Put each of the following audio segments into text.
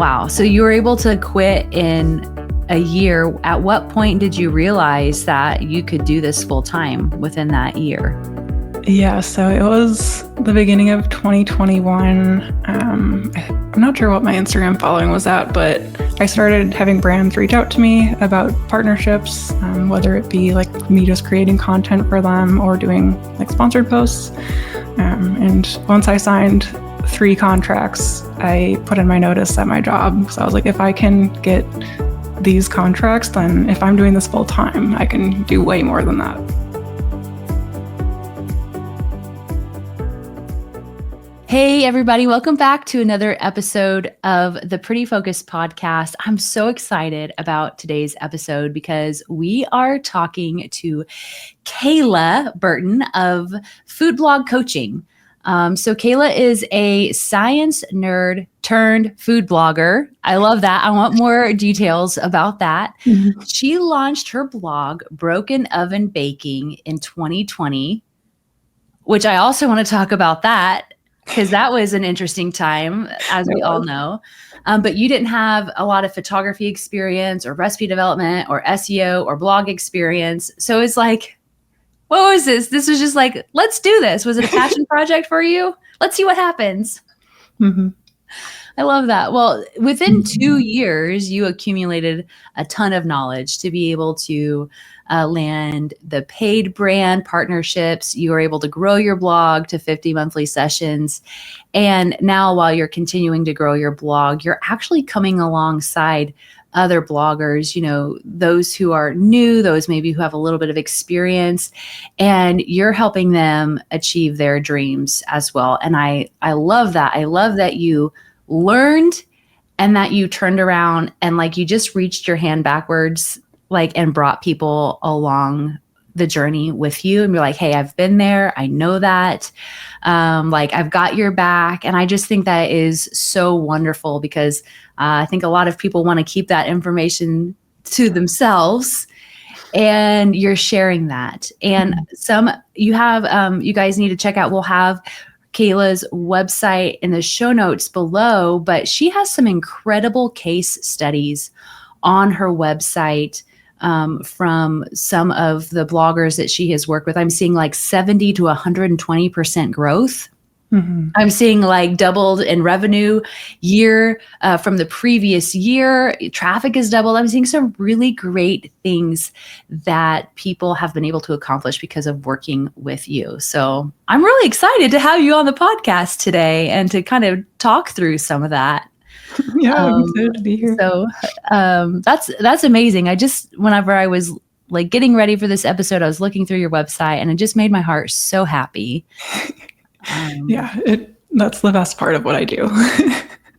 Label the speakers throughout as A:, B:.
A: Wow. So you were able to quit in a year. At what point did you realize that you could do this full time within that year?
B: Yeah, so it was the beginning of 2021. I'm not sure what my Instagram following was at, but I started having brands reach out to me about partnerships, whether it be like me just creating content for them or doing like sponsored posts. And once I signed 3 contracts, I put in my notice at my job. So I was like, if I can get these contracts, then if I'm doing this full time, I can do way more than that.
A: Hey, everybody. Welcome back to another episode of the Pretty Focused podcast. I'm so excited about today's episode because we are talking to Kayla Burton of Food Blog Coaching. So Kayla is a science nerd turned food blogger. I love that. I want more details about that. Mm-hmm. She launched her blog, Broken Oven Baking, in 2020, which I also want to talk about that because that was an interesting time, as we all know. But you didn't have a lot of photography experience or recipe development or SEO or blog experience. So it's like, what was this? This was just like, let's do this. Was it a passion project for you? Let's see what happens. Mm-hmm. I love that. Well, within 2 years, you accumulated a ton of knowledge to be able to land the paid brand partnerships. You were able to grow your blog to 50 monthly sessions. And now while you're continuing to grow your blog, you're actually coming alongside other bloggers, you know, those who are new, those maybe who have a little bit of experience, and you're helping them achieve their dreams as well. And I love that. I love that you learned and that you turned around and like you just reached your hand backwards, like, and brought people along the journey with you. And you're like, hey, I've been there. I know that. Like, I've got your back. And I just think that is so wonderful because I think a lot of people want to keep that information to themselves, and you're sharing that. And you guys need to check out, we'll have Kayla's website in the show notes below, but she has some incredible case studies on her website from some of the bloggers that she has worked with. I'm seeing like 70 to 120% growth. Mm-hmm. I'm seeing like doubled in revenue year from the previous year. Traffic is doubled. I'm seeing some really great things that people have been able to accomplish because of working with you. So I'm really excited to have you on the podcast today and to kind of talk through some of that.
B: Yeah, I'm excited to be here.
A: So that's amazing. Whenever I was like getting ready for this episode, I was looking through your website and it just made my heart so happy.
B: That's the best part of what I do.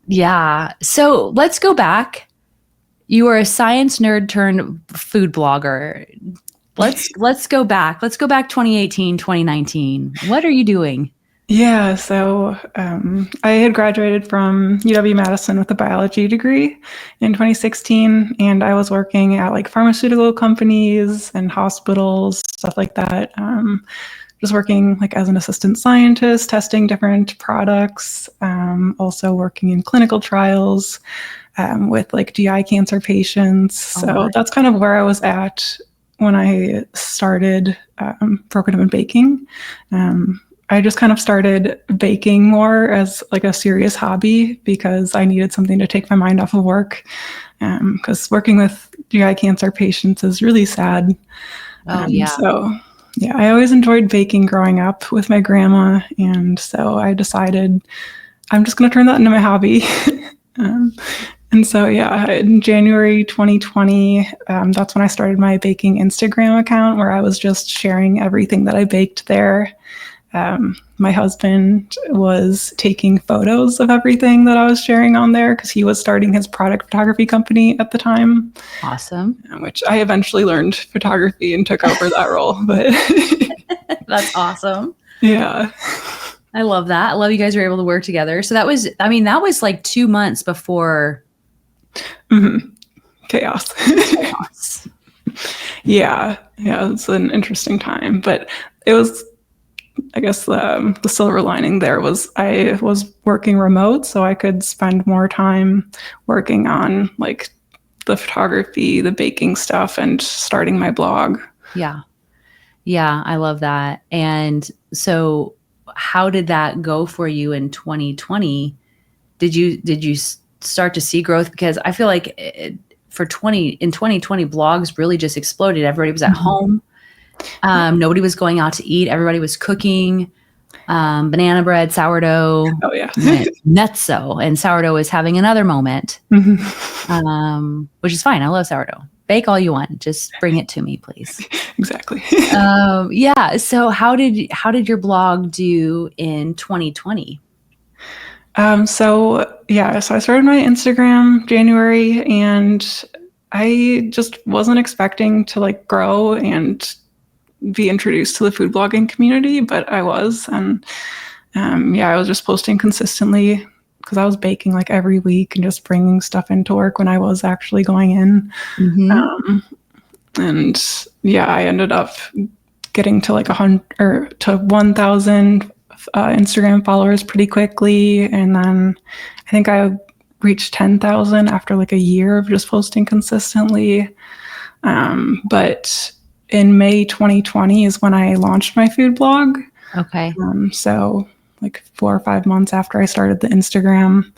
A: Yeah. So let's go back. You were a science nerd turned food blogger. Let's go back. Let's go back 2018, 2019. What are you doing?
B: Yeah, so I had graduated from UW-Madison with a biology degree in 2016, and I was working at like pharmaceutical companies and hospitals, stuff like that. Just working like as an assistant scientist, testing different products, also working in clinical trials with like GI cancer patients. So that's kind of where I was at when I started Broken Oven Baking. I just kind of started baking more as like a serious hobby because I needed something to take my mind off of work. Because working with GI cancer patients is really sad. So yeah, I always enjoyed baking growing up with my grandma. And so I decided I'm just going to turn that into my hobby. And so, yeah, in January 2020, that's when I started my baking Instagram account where I was just sharing everything that I baked there. My husband was taking photos of everything that I was sharing on there because he was starting his product photography company at the time.
A: Awesome.
B: Which I eventually learned photography and took over that role. But
A: that's awesome.
B: Yeah.
A: I love that. I love you guys were able to work together. So that was like 2 months before.
B: Mm-hmm. Chaos. Yeah. It's an interesting time, but it was I guess the silver lining there was I was working remote, so I could spend more time working on like the photography, the baking stuff, and starting my blog.
A: Yeah. Yeah, I love that. And so how did that go for you in 2020? Did you start to see growth? Because I feel like in 2020 blogs really just exploded. Everybody was at home. Nobody was going out to eat. Everybody was cooking banana bread, sourdough.
B: Oh yeah.
A: Nutso, and sourdough is having another moment, which is fine. I love sourdough. Bake all you want. Just bring it to me, please.
B: Exactly.
A: Yeah. So how did your blog do in 2020?
B: So I started my Instagram January, and I just wasn't expecting to like grow and be introduced to the food blogging community, but I was, and I was just posting consistently because I was baking like every week and just bringing stuff into work when I was actually going in. I ended up getting to like 100 or to 1,000 Instagram followers pretty quickly, and then I think I reached 10,000 after like a year of just posting consistently. But in May 2020 is when I launched my food blog.
A: Okay.
B: So like 4 or 5 months after I started the Instagram,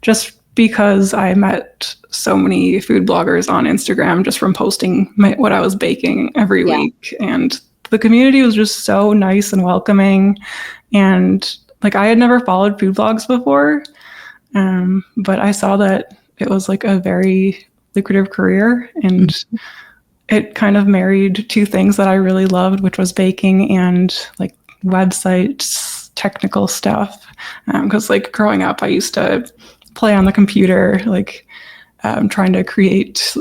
B: just because I met so many food bloggers on Instagram just from posting what I was baking every week. And the community was just so nice and welcoming. And like I had never followed food blogs before, but I saw that it was like a very lucrative career, and it kind of married two things that I really loved, which was baking and like websites, technical stuff. Because like growing up, I used to play on the computer, like trying to create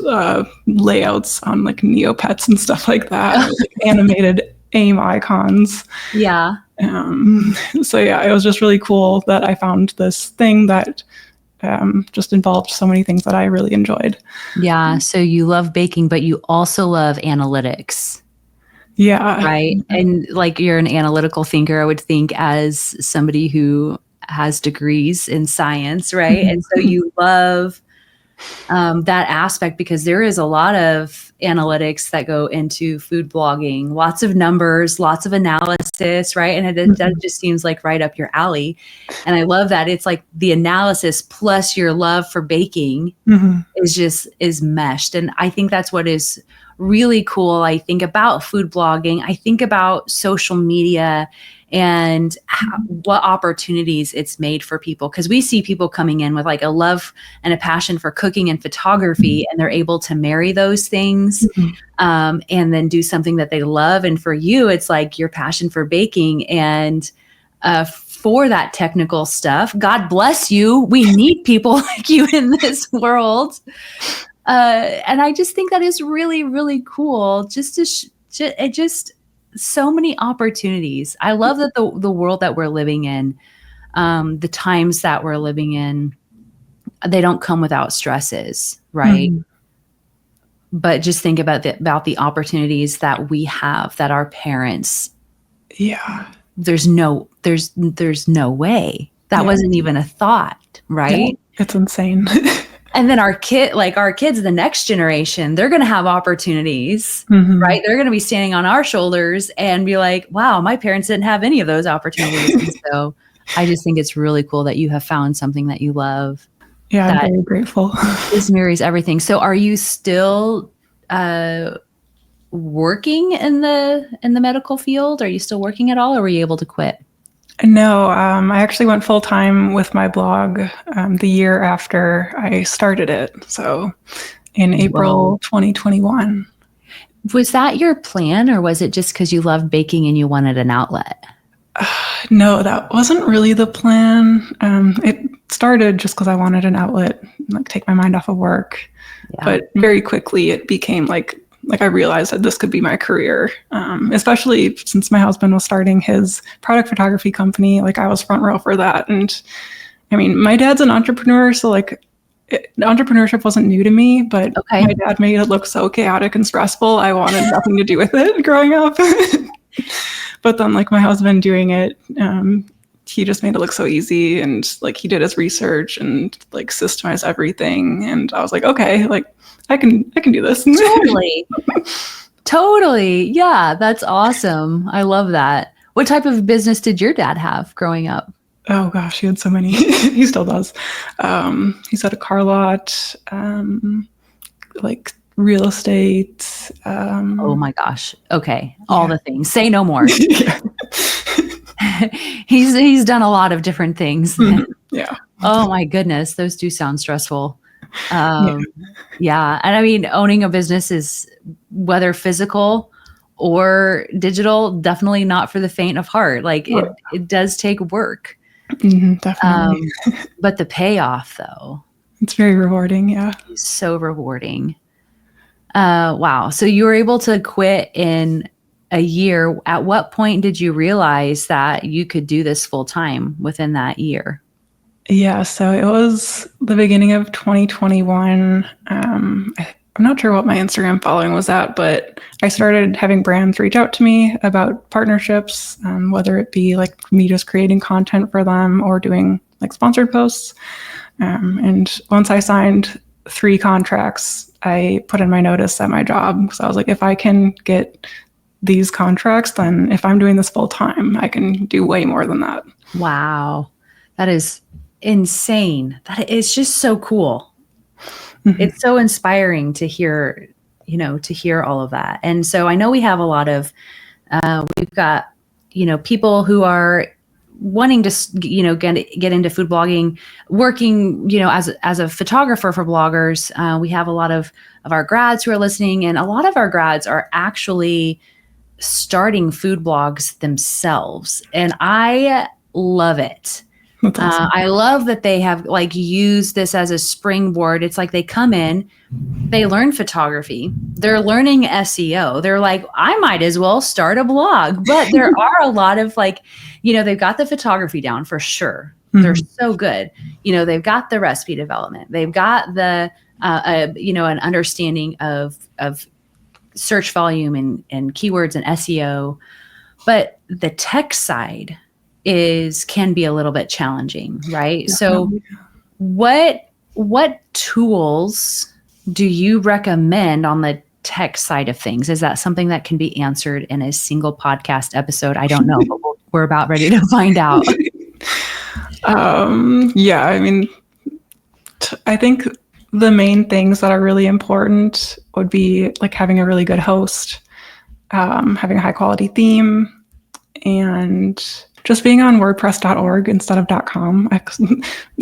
B: layouts on like Neopets and stuff like that, or, like animated AIM icons.
A: Yeah.
B: It was just really cool that I found this thing that just involved so many things that I really enjoyed.
A: Yeah. So you love baking, but you also love analytics.
B: Yeah.
A: Right. And like you're an analytical thinker, I would think, as somebody who has degrees in science, right? And so you love that aspect, because there is a lot of analytics that go into food blogging, lots of numbers, lots of analysis, right? And that just seems like right up your alley. And I love that it's like the analysis plus your love for baking is meshed. And I think that's what is really cool. I think about food blogging. I think about social media and what opportunities it's made for people, because we see people coming in with like a love and a passion for cooking and photography, and they're able to marry those things and then do something that they love. And for you, it's like your passion for baking and for that technical stuff. God bless you. We need people like you in this world. And I just think that is really, really cool. Just so many opportunities. I love that the world that we're living in, the times that we're living in, they don't come without stresses, right? But just think about the opportunities that we have, that our parents.
B: Yeah.
A: There's no way that wasn't even a thought, right?
B: Yeah, it's insane.
A: And then our kids, the next generation, they're going to have opportunities, right? They're going to be standing on our shoulders and be like, wow, my parents didn't have any of those opportunities. And so I just think it's really cool that you have found something that you love.
B: Yeah, I'm very grateful.
A: This marries everything. So are you still working in the medical field? Are you still working at all, or were you able to quit?
B: No, I actually went full time with my blog the year after I started it. So in April 2021.
A: Was that your plan, or was it just because you loved baking and you wanted an outlet?
B: No, that wasn't really the plan. It started just because I wanted an outlet, like take my mind off of work. Yeah. But very quickly it became like I realized that this could be my career, especially since my husband was starting his product photography company. Like I was front row for that. And I mean, my dad's an entrepreneur, so like entrepreneurship wasn't new to me, but my dad made it look so chaotic and stressful. I wanted nothing to do with it growing up. But then like my husband doing it, he just made it look so easy, and like he did his research and like systemized everything, and I was like, okay, like I can do this.
A: Totally. Yeah, that's awesome. I love that. What type of business did your dad have growing up?
B: Oh gosh, he had so many. He still does. He's had a car lot, like real estate.
A: Oh my gosh. Okay. All the things. Say no more.
B: Yeah.
A: He's done a lot of different things.
B: Yeah.
A: Oh my goodness. Those do sound stressful. Yeah. And I mean, owning a business is, whether physical or digital, definitely not for the faint of heart. Like it does take work.
B: Definitely.
A: But the payoff though,
B: it's very rewarding. Yeah.
A: is so rewarding. Wow. So you were able to quit in a year. At what point did you realize that you could do this full time within that year?
B: Yeah, so it was the beginning of 2021. I'm not sure what my Instagram following was at, but I started having brands reach out to me about partnerships, whether it be like me just creating content for them or doing like sponsored posts. And once I signed 3 contracts, I put in my notice at my job. So I was like, if I can get these contracts, then if I'm doing this full time, I can do way more than that.
A: Wow. That is insane. That is just so cool. It's so inspiring to hear, to hear all of that. And so I know we have a lot of, we've got, people who are wanting to, get into food blogging, working, as a photographer for bloggers. We have a lot of our grads who are listening, and a lot of our grads are actually starting food blogs themselves. And I love it. Awesome. I love that they have like used this as a springboard. It's like they come in, they learn photography, they're learning SEO. They're like, I might as well start a blog. But there are a lot of like, they've got the photography down for sure. They're so good. They've got the recipe development. They've got the, an understanding of search volume and keywords and SEO. But the tech side can be a little bit challenging, right? Definitely. So what tools do you recommend on the tech side of things? Is that something that can be answered in a single podcast episode? I don't know, but we're about ready to find out.
B: Yeah, I mean, I think the main things that are really important would be like having a really good host, having a high quality theme, and just being on WordPress.org instead of .com.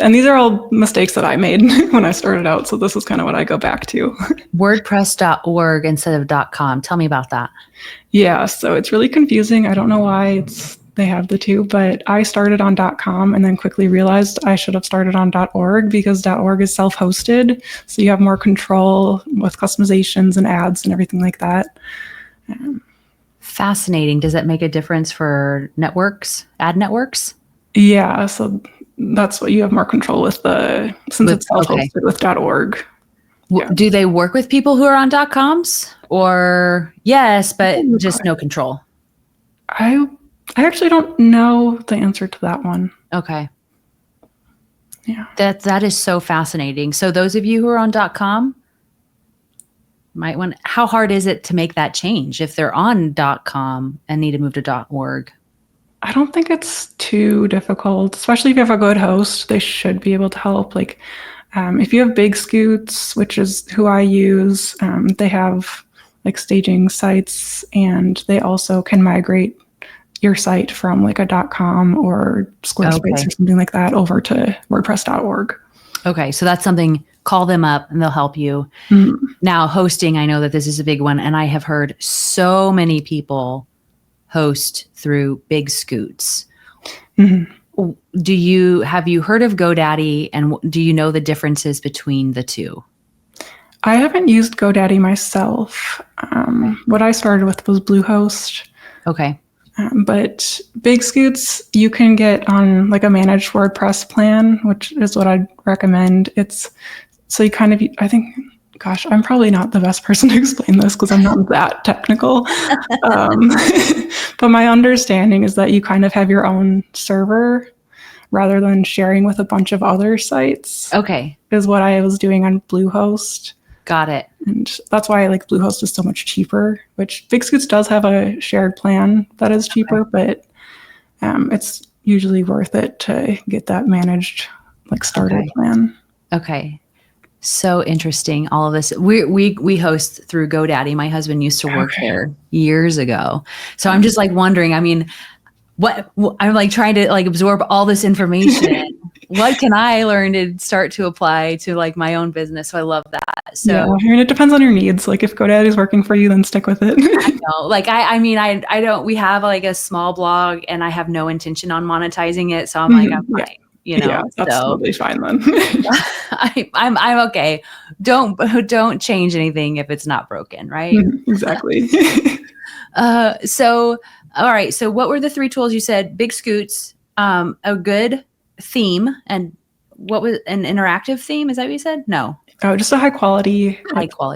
B: And these are all mistakes that I made when I started out. So this is kind of what I go back to.
A: WordPress.org instead of .com. Tell me about that.
B: Yeah, so it's really confusing. I don't know why they have the two, but I started on .com and then quickly realized I should have started on .org because .org is self-hosted. So you have more control with customizations and ads and everything like that.
A: Fascinating. Does that make a difference for ad networks?
B: Yeah, so that's what you have more control with since it's self-hosted with .org. Yeah.
A: Do they work with people who are on .coms? Or yes, but just no control?
B: I actually don't know the answer to that one.
A: Okay.
B: Yeah.
A: That is so fascinating. So those of you who are on .com, how hard is it to make that change if they're on .com and need to move to .org?
B: I don't think it's too difficult, especially if you have a good host. They should be able to help. Like, if you have Big Scoots, which is who I use, they have like staging sites, and they also can migrate your site from like a .com or Squarespace or something like that over to WordPress.org. Okay,
A: so that's something. Call them up and they'll help you. Now, hosting, I know that this is a big one, and I have heard so many people host through Big Scoots. Have you heard of GoDaddy, and do you know the differences between the two?
B: I haven't used GoDaddy myself. What I started with was Bluehost.
A: Okay.
B: But Big Scoots, you can get on like a managed WordPress plan, which is what I'd recommend. So you kind of, I think Gosh, I'm probably not the best person to explain this because I'm not that technical. Um, but my understanding is that you kind of have your own server rather than sharing with a bunch of other sites,
A: Okay.
B: is what I was doing on Bluehost.
A: Got it.
B: And that's why Bluehost is so much cheaper, which Big Scoots does have a shared plan that is cheaper, but it's usually worth it to get that managed starter plan.
A: Okay. So interesting. All of this. We host through GoDaddy. My husband used to work there years ago. So I'm just wondering, I mean, what I'm trying to absorb all this information. What can I learn to start to apply to my own business? So I love that. So
B: yeah, I mean, it depends on your needs. If GoDaddy is working for you, then stick with it.
A: I know. I don't, we have a small blog and I have no intention on monetizing it. So I'm I'm fine.
B: Yeah, that's totally fine then.
A: I'm okay. Don't change anything if it's not broken, right?
B: Exactly.
A: So all right. So what were the 3 tools you said? Big Scoots, a good theme, and what was an interactive theme? Is that what you said? No.
B: Oh, just a high quality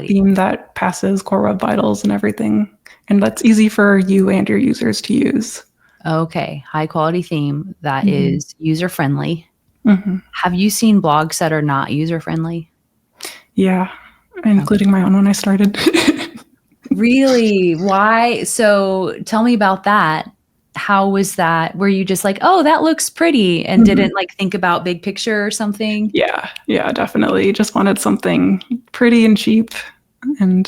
B: theme that passes Core Web Vitals and everything, and that's easy for you and your users to use.
A: Okay, high quality theme that is user friendly.
B: Mm-hmm.
A: Have you seen blogs that are not user friendly?
B: Yeah, including my own when I started.
A: Really? Why? So tell me about that. How was that? Were you just oh, that looks pretty, and didn't think about big picture or something?
B: Yeah, definitely. Just wanted something pretty and cheap. And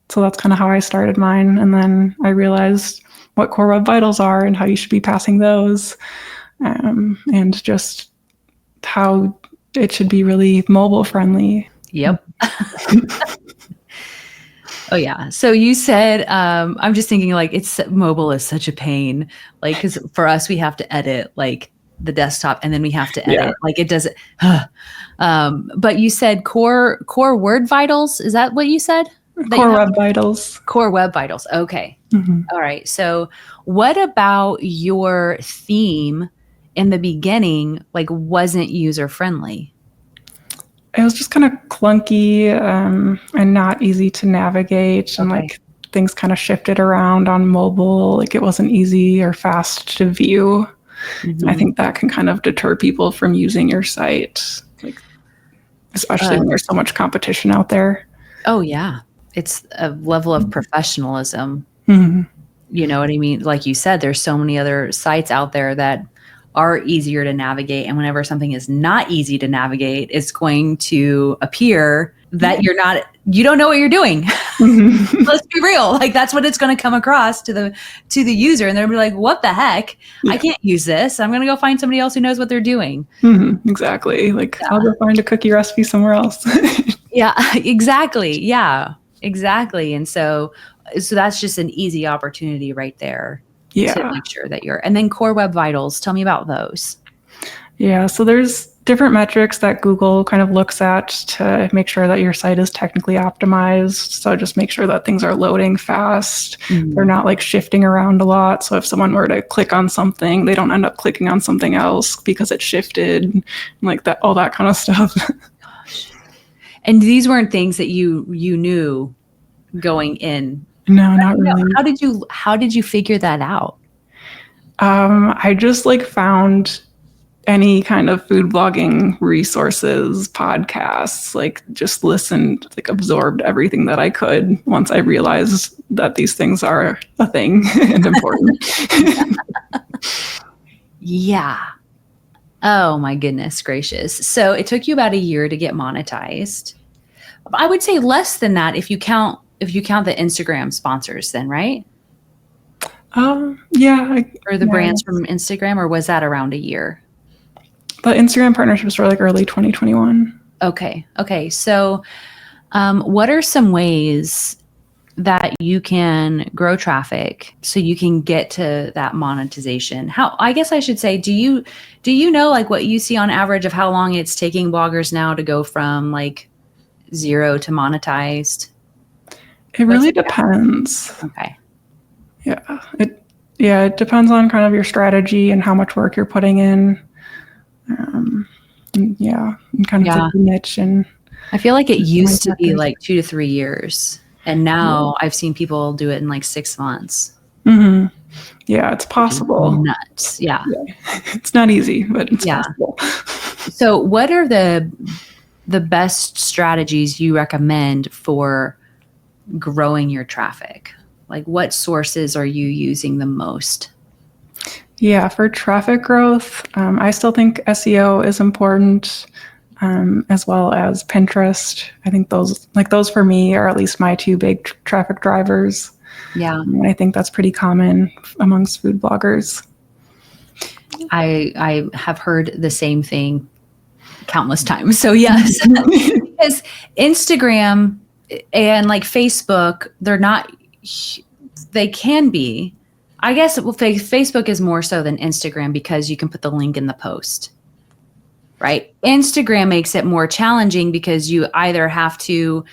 B: so that's kind of how I started mine. And then I realized what Core Web Vitals are and how you should be passing those, and just how it should be really mobile friendly.
A: Yep. Oh yeah. So you said, I'm just thinking it's mobile is such a pain. Cause for us, we have to edit the desktop and then we have to edit. It doesn't, but you said core word vitals. Is that what you said?
B: Core Web Vitals.
A: Core Web Vitals. Okay. All right. So what about your theme in the beginning? Wasn't user friendly?
B: It was just kind of clunky and not easy to navigate, and things kind of shifted around on mobile. It wasn't easy or fast to view. I think that can kind of deter people from using your site, especially when there's so much competition out there.
A: Oh yeah, it's a level of professionalism. You know what I mean? Like you said, there's so many other sites out there that are easier to navigate. And whenever something is not easy to navigate, it's going to appear that you don't know what you're doing. Let's be real. That's what it's going to come across to the user. And they'll be like, what the heck? I can't use this. I'm going to go find somebody else who knows what they're doing.
B: Exactly. I'll go find a cookie recipe somewhere else.
A: Yeah, exactly. Yeah, exactly. And so that's just an easy opportunity right there.
B: Yeah.
A: To make sure that and then Core Web Vitals, tell me about those.
B: Yeah, so there's different metrics that Google kind of looks at to make sure that your site is technically optimized. So just make sure that things are loading fast. They're not shifting around a lot. So if someone were to click on something, they don't end up clicking on something else because it shifted, that, all that kind of stuff.
A: Gosh. And these weren't things that you knew going in.
B: No, not really.
A: How did you figure that out?
B: I just found any kind of food blogging resources, podcasts, just listened, absorbed everything that I could once I realized that these things are a thing and important.
A: Yeah. Oh my goodness gracious. So it took you about a year to get monetized. I would say less than that if you count the Instagram sponsors then, right?
B: Yeah.
A: Or the brands from Instagram, or was that around a year?
B: The Instagram partnerships were early 2021.
A: Okay. So what are some ways that you can grow traffic so you can get to that monetization? I guess I should say, do you know what you see on average of how long it's taking bloggers now to go from 0 to monetized?
B: It really depends.
A: Okay.
B: Yeah. It depends on kind of your strategy and how much work you're putting in. And kind of the niche and
A: I feel like it used to be
B: factors.
A: like 2 to 3 years. And now I've seen people do it in like 6 months.
B: Mm-hmm. Yeah, it's possible.
A: Nuts. Yeah.
B: It's not easy, but it's
A: Yeah.
B: possible.
A: So what are the best strategies you recommend for growing your traffic? Like what sources are you using the most?
B: Yeah, for traffic growth, I still think SEO is important, as well as Pinterest. I think those for me are at least my two big traffic drivers.
A: Yeah.
B: And I think that's pretty common amongst food bloggers.
A: I have heard the same thing countless times. So yes, because Instagram and like Facebook, they can be, I guess Facebook is more so than Instagram because you can put the link in the post, right? Instagram makes it more challenging because you either have to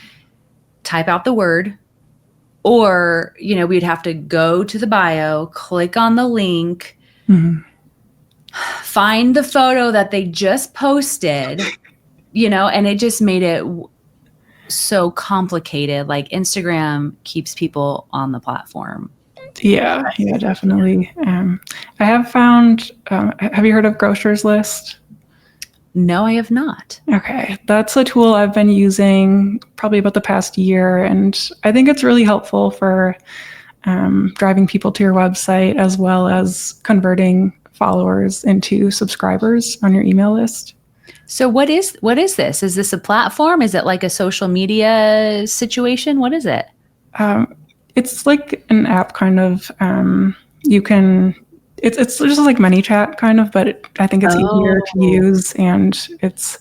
A: type out the word or, we'd have to go to the bio, click on the link, find the photo that they just posted, and it just made it so complicated. Like Instagram keeps people on the platform.
B: Yeah, definitely. I have found, have you heard of Grocer's List?
A: No, I have not.
B: Okay, that's a tool I've been using probably about the past year, and I think it's really helpful for driving people to your website as well as converting followers into subscribers on your email list.
A: So what is this? Is this a platform? Is it like a social media situation? What is it?
B: It's like an app kind of. It's just like ManyChat kind of, but I think it's easier to use, and it's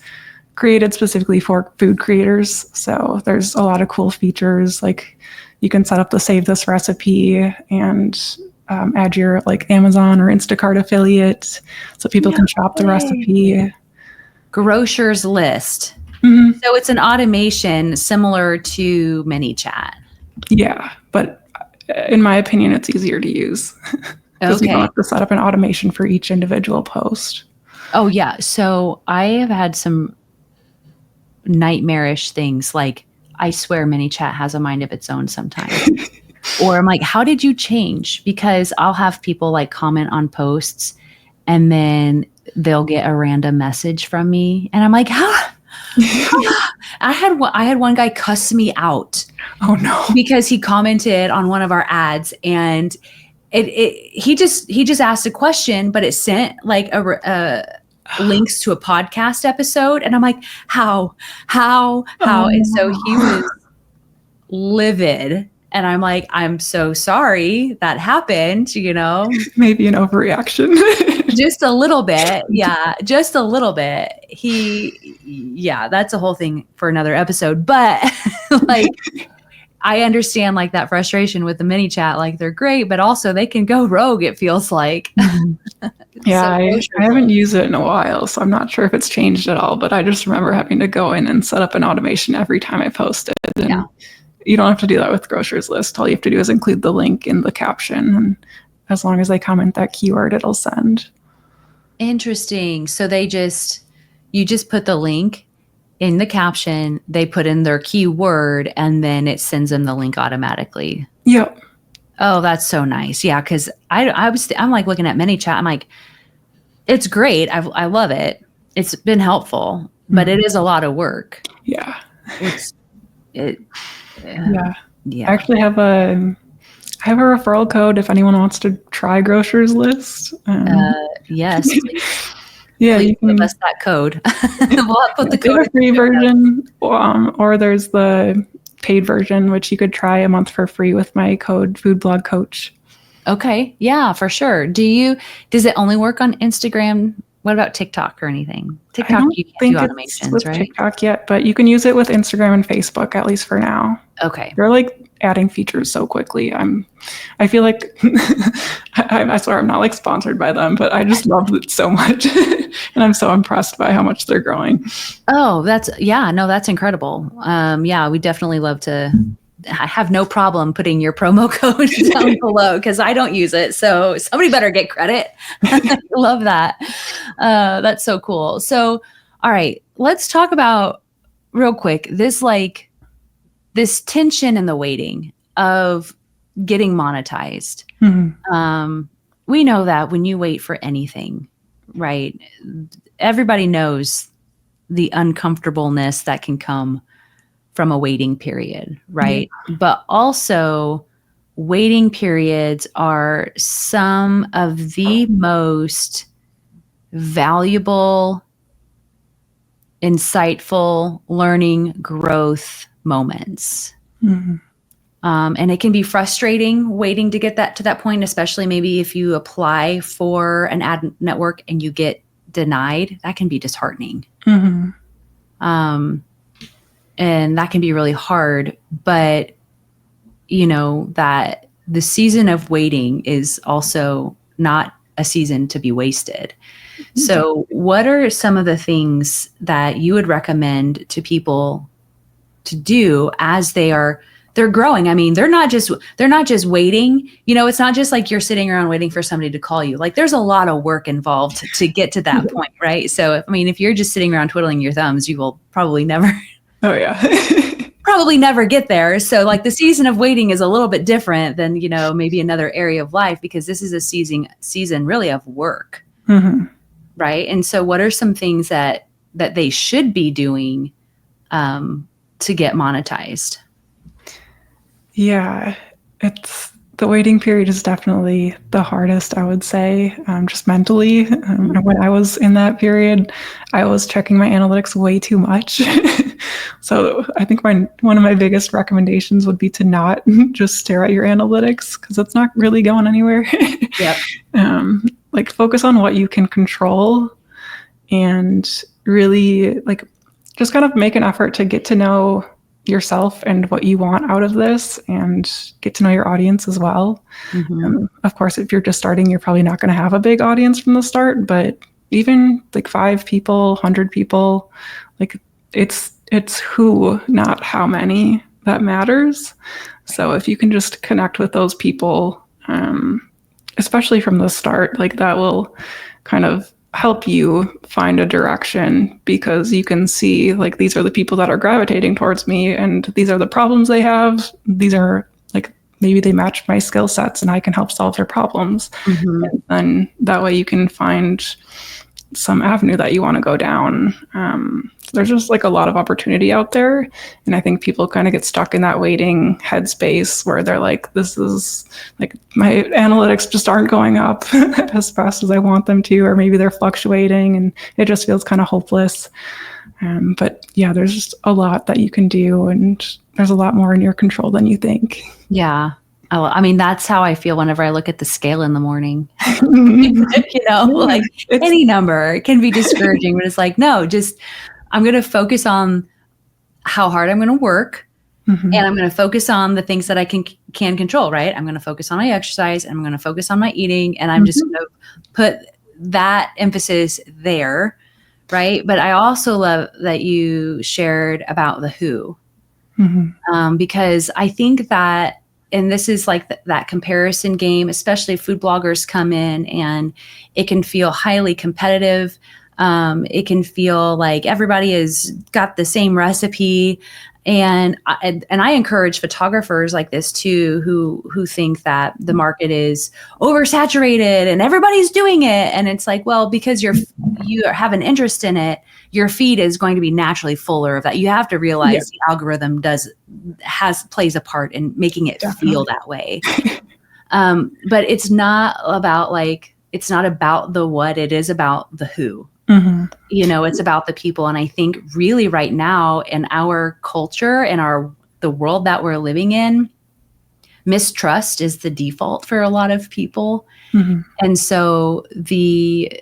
B: created specifically for food creators. So there's a lot of cool features, like you can set up the save this recipe and add your like Amazon or Instacart affiliate so people can shop the recipe.
A: Grocer's List. Mm-hmm. So it's an automation similar to ManyChat.
B: Yeah, but in my opinion, it's easier to use. Because you don't have to set up an automation for each individual post.
A: Oh, yeah. So I have had some nightmarish things. Like, I swear ManyChat has a mind of its own sometimes. Or I'm like, how did you change? Because I'll have people like comment on posts and then they'll get a random message from me. And I'm like, how? I had one guy cuss me out.
B: Oh, no.
A: Because he commented on one of our ads and he just asked a question, but it sent like links to a podcast episode, and I'm like, how? And so he was livid, and I'm like, I'm so sorry that happened.
B: Maybe an overreaction.
A: Just a little bit, yeah, just a little bit. That's a whole thing for another episode, but like. I understand like that frustration with the ManyChat, like they're great, but also they can go rogue, it feels like.
B: Yeah, I haven't used it in a while, so I'm not sure if it's changed at all, but I just remember having to go in and set up an automation every time I posted. And you don't have to do that with Grocer's List. All you have to do is include the link in the caption, and as long as they comment that keyword, it'll send.
A: Interesting. So you just put the link in the caption, they put in their keyword, and then it sends them the link automatically.
B: Yep.
A: Oh, that's so nice. Yeah, because I'm like looking at ManyChat. I'm like, it's great. I love it. It's been helpful, but it is a lot of work.
B: Yeah.
A: Yeah.
B: I actually have a referral code if anyone wants to try Grocer's List.
A: Yes.
B: Yeah,
A: please give us that code. We'll put the code.
B: There's a free version, or there's the paid version, which you could try a month for free with my code FoodBlogCoach.
A: Okay, yeah, for sure. Does it only work on Instagram? What about TikTok or anything? TikTok, you can't do automations,
B: with
A: right?
B: TikTok yet, but you can use it with Instagram and Facebook, at least for now.
A: Okay.
B: They're like adding features so quickly. I feel like I swear I'm not like sponsored by them, but I just love it so much. And I'm so impressed by how much they're growing.
A: Oh, that's incredible. We definitely love to. I have no problem putting your promo code down below because I don't use it. So somebody better get credit. I love that. That's so cool. So, all right, let's talk about real quick, this tension in the waiting of getting monetized. We know that when you wait for anything, right? Everybody knows the uncomfortableness that can come from a waiting period, right? Yeah. But also, waiting periods are some of the most valuable, insightful learning growth moments. And it can be frustrating waiting to get to that point, especially maybe if you apply for an ad network and you get denied. That can be disheartening. And that can be really hard. But, that the season of waiting is also not a season to be wasted. So what are some of the things that you would recommend to people to do as they're growing? I mean, they're not just waiting, it's not just like you're sitting around waiting for somebody to call you. Like, there's a lot of work involved to get to that point, right? So, I mean, if you're just sitting around twiddling your thumbs, you will probably never probably never get there. So, like, the season of waiting is a little bit different than, maybe another area of life, because this is a season really of work. Right. And so what are some things that they should be doing to get monetized?
B: Yeah, the waiting period is definitely the hardest, I would say, just mentally. When I was in that period, I was checking my analytics way too much. So I think one of my biggest recommendations would be to not just stare at your analytics, because it's not really going anywhere.
A: Yep.
B: Like, focus on what you can control, and really, like, just kind of make an effort to get to know yourself and what you want out of this, and get to know your audience as well. Of course, if you're just starting, you're probably not going to have a big audience from the start, but even like 5 people, 100 people, like, it's who, not how many, that matters. So if you can just connect with those people, especially from the start, like, that will kind of help you find a direction, because you can see, like, these are the people that are gravitating towards me, and these are the problems they have. These are, like, maybe they match my skill sets and I can help solve their problems. And then that way you can find some avenue that you want to go down. There's just, like, a lot of opportunity out there. And I think people kind of get stuck in that waiting headspace where they're like, this is, like, my analytics just aren't going up as fast as I want them to, or maybe they're fluctuating and it just feels kind of hopeless. But yeah, there's just a lot that you can do, and there's a lot more in your control than you think.
A: Yeah. I mean, that's how I feel whenever I look at the scale in the morning. Like, any number can be discouraging, but it's like, no, just, I'm going to focus on how hard I'm going to work, and I'm going to focus on the things that I can control, right? I'm going to focus on my exercise, and I'm going to focus on my eating, and I'm just going to put that emphasis there, right? But I also love that you shared about the who, because I think that, and this is like that comparison game, especially if food bloggers come in, and it can feel highly competitive. It can feel like everybody has got the same recipe. And I encourage photographers like this too, who think that the market is oversaturated and everybody's doing it. And it's like, well, because you have an interest in it, your feed is going to be naturally fuller of that. You have to realize the algorithm plays a part in making it feel that way. But it's not about the what, it is about the who. It's about the people. And I think really right now in our culture and the world that we're living in, mistrust is the default for a lot of people. And so the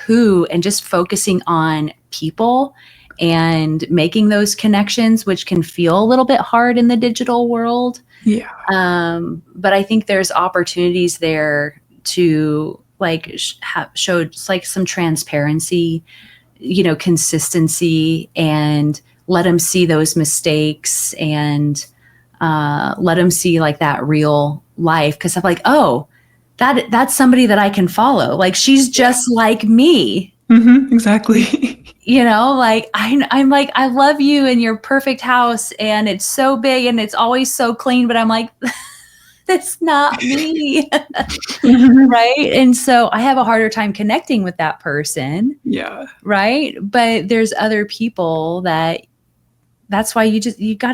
A: who, and just focusing on people and making those connections, which can feel a little bit hard in the digital world. Yeah. But I think there's opportunities there to, like, show just, like, some transparency, consistency, and let them see those mistakes, and let them see, like, that real life. 'Cause I'm like, oh, that's somebody that I can follow. Like, she's just like me.
B: Exactly.
A: Like I'm like, I love you and your perfect house and it's so big and it's always so clean, but I'm like, that's not me. Right. And so I have a harder time connecting with that person.
B: Yeah,
A: Right. But there's other people that's why you just got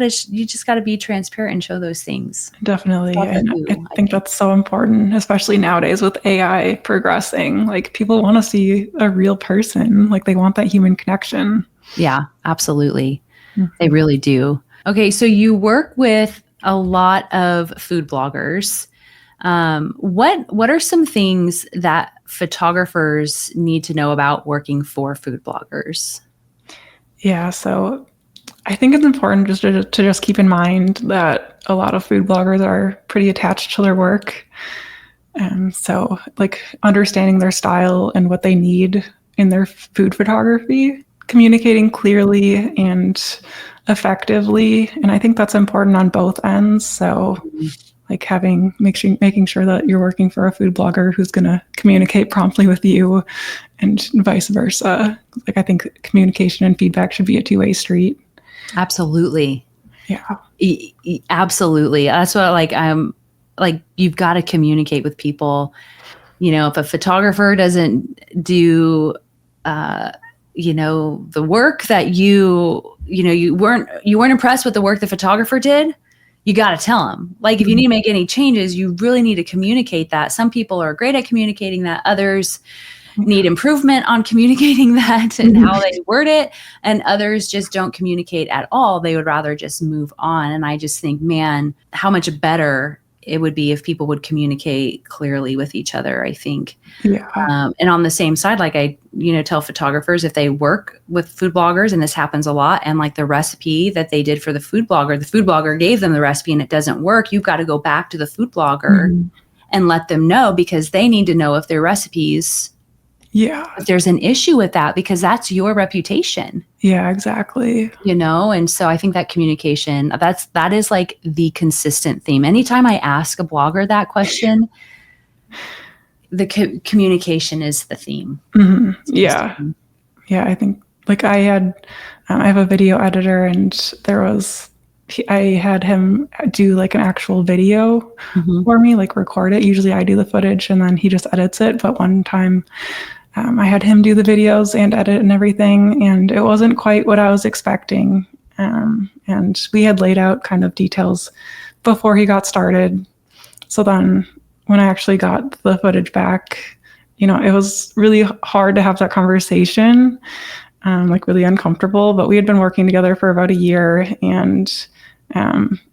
A: to be transparent and show those things.
B: definitely.
A: That's
B: And I
A: I
B: think
A: think.
B: that's so important, especially nowadays with AI progressing. Like people want to see a real person, like they want that human connection.
A: Yeah, absolutely. They
B: Mhm.
A: really do. Okay. So you work with a lot of food bloggers. What are some things that photographers need to know about working for food bloggers?
B: Yeah, so I think it's important just to just keep in mind that a lot of food bloggers are pretty attached to their work. So, like, understanding their style and what they need in their food photography, communicating clearly and effectively. And I think that's important on both ends. So, like making sure that you're working for a food blogger who's going to communicate promptly with you and vice versa. Like, I think communication and feedback should be a two-way street.
A: Absolutely.
B: Yeah.
A: Absolutely. That's what I'm like, you've got to communicate with people. If a photographer doesn't do, the work that you weren't impressed with the work the photographer did, you got to tell them. Like, if you need to make any changes, you really need to communicate that. Some people are great at communicating that. Others need improvement on communicating that and how they word it. And others just don't communicate at all. They would rather just move on. And I just think, man, how much better it would be if people would communicate clearly with each other, I think.
B: Yeah.
A: And on the same side, like I, tell photographers, if they work with food bloggers, and this happens a lot, and like the recipe that they did for the food blogger gave them the recipe and it doesn't work, you've got to go back to the food blogger and let them know, because they need to know if their recipes,
B: Yeah.
A: if there's an issue with that, because that's your reputation.
B: Yeah, exactly.
A: And so I think that communication, that is like the consistent theme. Anytime I ask a blogger that question, the communication is the theme.
B: Yeah. Yeah, I think like I have a video editor, and I had him do like an actual video for me, like record it. Usually I do the footage and then he just edits it. But one time I had him do the videos and edit and everything, and it wasn't quite what I was expecting. And we had laid out kind of details before he got started. So then when I actually got the footage back, it was really hard to have that conversation, like really uncomfortable. But we had been working together for about a year, and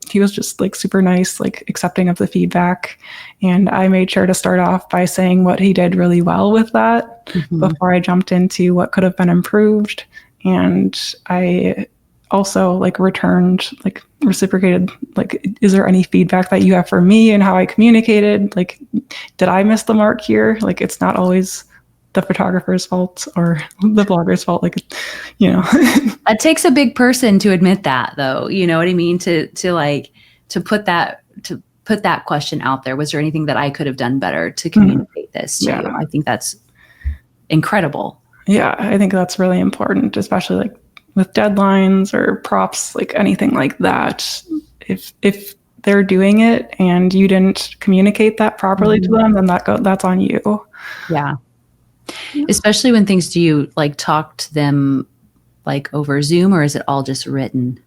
B: he was just like super nice, like accepting of the feedback. And I made sure to start off by saying what he did really well with that before I jumped into what could have been improved. And I also like reciprocated, like, is there any feedback that you have for me and how I communicated? Like, did I miss the mark here? Like, it's not always the photographer's fault or the blogger's fault. Like,
A: It takes a big person to admit that, though. You know what I mean? To put that question out there. Was there anything that I could have done better to communicate this to you? I think that's incredible.
B: Yeah, I think that's really important, especially like with deadlines or props, like anything like that. If they're doing it and you didn't communicate that properly to them, then that's on you.
A: Yeah. Especially when things, do you like talk to them like over Zoom, or is it all just written?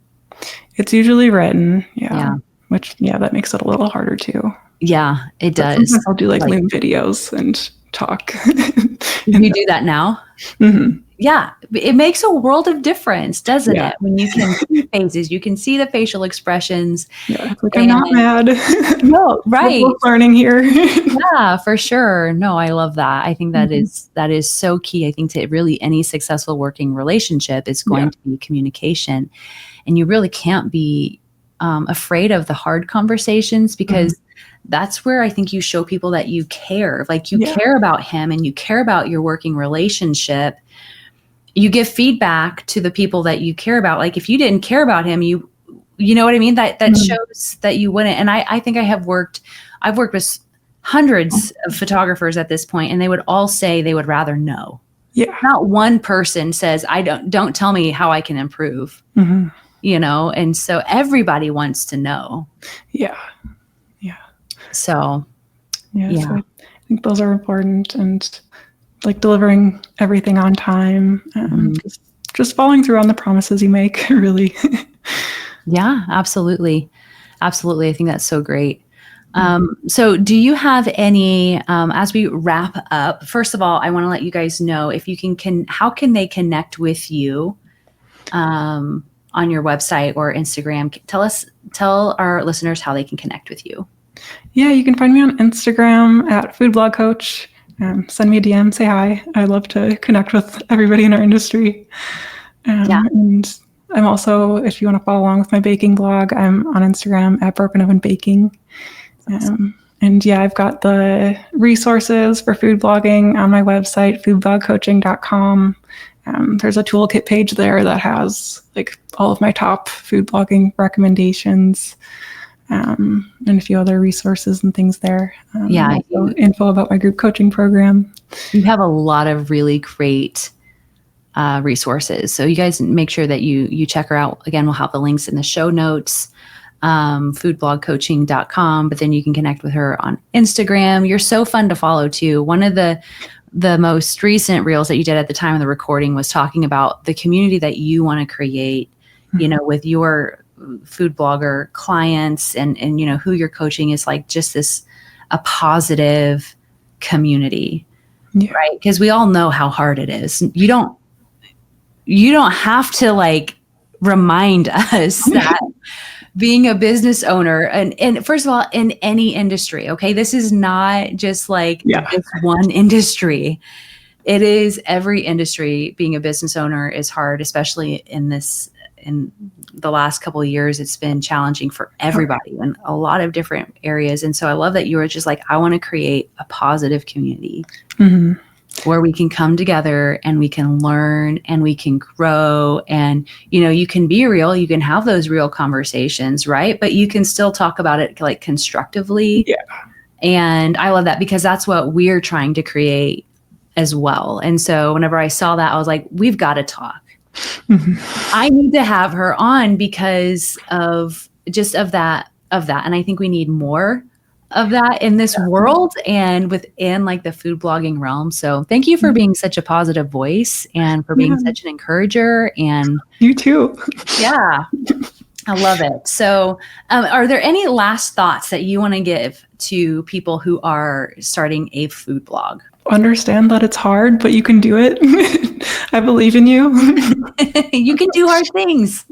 B: It's usually written. Yeah. Which, that makes it a little harder too.
A: Yeah, it does.
B: Sometimes I'll do like Loom videos and talk.
A: You do that now? Yeah, it makes a world of difference, doesn't it? When you can see faces, you can see the facial expressions.
B: Yeah, it's like, I'm not mad.
A: No, right.
B: We're both learning here.
A: Yeah, for sure. No, I love that. I think that is so key. I think to really any successful working relationship is going to be communication. And you really can't be afraid of the hard conversations, because that's where I think you show people that you care. Like, you care about him and you care about your working relationship. You give feedback to the people that you care about. Like, if you didn't care about him, you know what I mean? That shows that you wouldn't. And I think I've worked with hundreds of photographers at this point, and they would all say they would rather know.
B: Yeah.
A: Not one person says, don't tell me how I can improve, and so everybody wants to know.
B: Yeah. Yeah.
A: So,
B: So I think those are important, and like delivering everything on time, just following through on the promises you make, really.
A: Yeah, absolutely. Absolutely. I think that's so great. So do you have any, as we wrap up, first of all, I want to let you guys know if you how can they connect with you on your website or Instagram? Tell our listeners how they can connect with you.
B: Yeah, you can find me on Instagram at Food Blog Coach. Send me a DM, say hi. I love to connect with everybody in our industry. And I'm also, if you want to follow along with my baking blog, I'm on Instagram at Broken Oven Baking. And yeah, I've got the resources for food blogging on my website, foodblogcoaching.com. There's a toolkit page there that has like all of my top food blogging recommendations, and a few other resources and things there. Info about my group coaching program.
A: You have a lot of really great resources. So you guys make sure that you check her out. Again, we'll have the links in the show notes. Foodblogcoaching.com, but then you can connect with her on Instagram. You're so fun to follow too. One of the most recent reels that you did at the time of the recording was talking about the community that you want to create, with your food blogger clients and who you're coaching is like just a positive community, right? Because we all know how hard it is. You don't have to like remind us that being a business owner and first of all, in any industry, okay, this is not just like this one industry. It is every industry. Being a business owner is hard, especially in the last couple of years. It's been challenging for everybody in a lot of different areas. And so I love that you were just like, I want to create a positive community where we can come together and we can learn and we can grow. And, you can be real, you can have those real conversations, right? But you can still talk about it like constructively. Yeah. And I love that because that's what we're trying to create as well. And so whenever I saw that, I was like, we've got to talk. I need to have her on because of that. And I think we need more of that in this world and within like the food blogging realm. So thank you for being such a positive voice and for being such an encourager. And
B: you too.
A: Yeah, I love it. So are there any last thoughts that you want to give to people who are starting a food blog?
B: Understand that it's hard, but you can do it. I believe in you.
A: You can do hard things.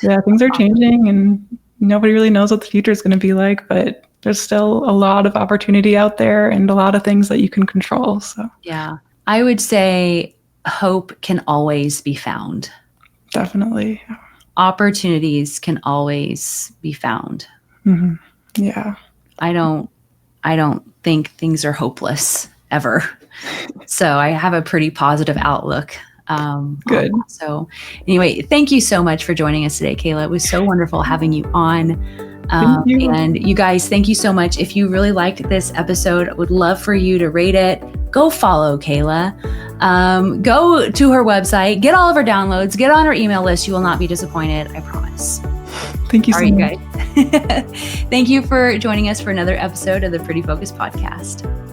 B: Yeah, things are changing and nobody really knows what the future is going to be like, but there's still a lot of opportunity out there and a lot of things that you can control. So
A: yeah, I would say hope can always be found.
B: Definitely.
A: Opportunities can always be found.
B: Yeah.
A: I don't think things are hopeless ever. So I have a pretty positive outlook.
B: Good.
A: So anyway, thank you so much for joining us today, Kayla. It was so wonderful having you on.
B: Thank you.
A: And you guys, thank you so much. If you really liked this episode, I would love for you to rate it. Go follow Kayla. Go to her website, get all of her downloads, get on her email list. You will not be disappointed. I promise.
B: Thank you so much.
A: Guys. Thank you for joining us for another episode of the Pretty Focus Podcast.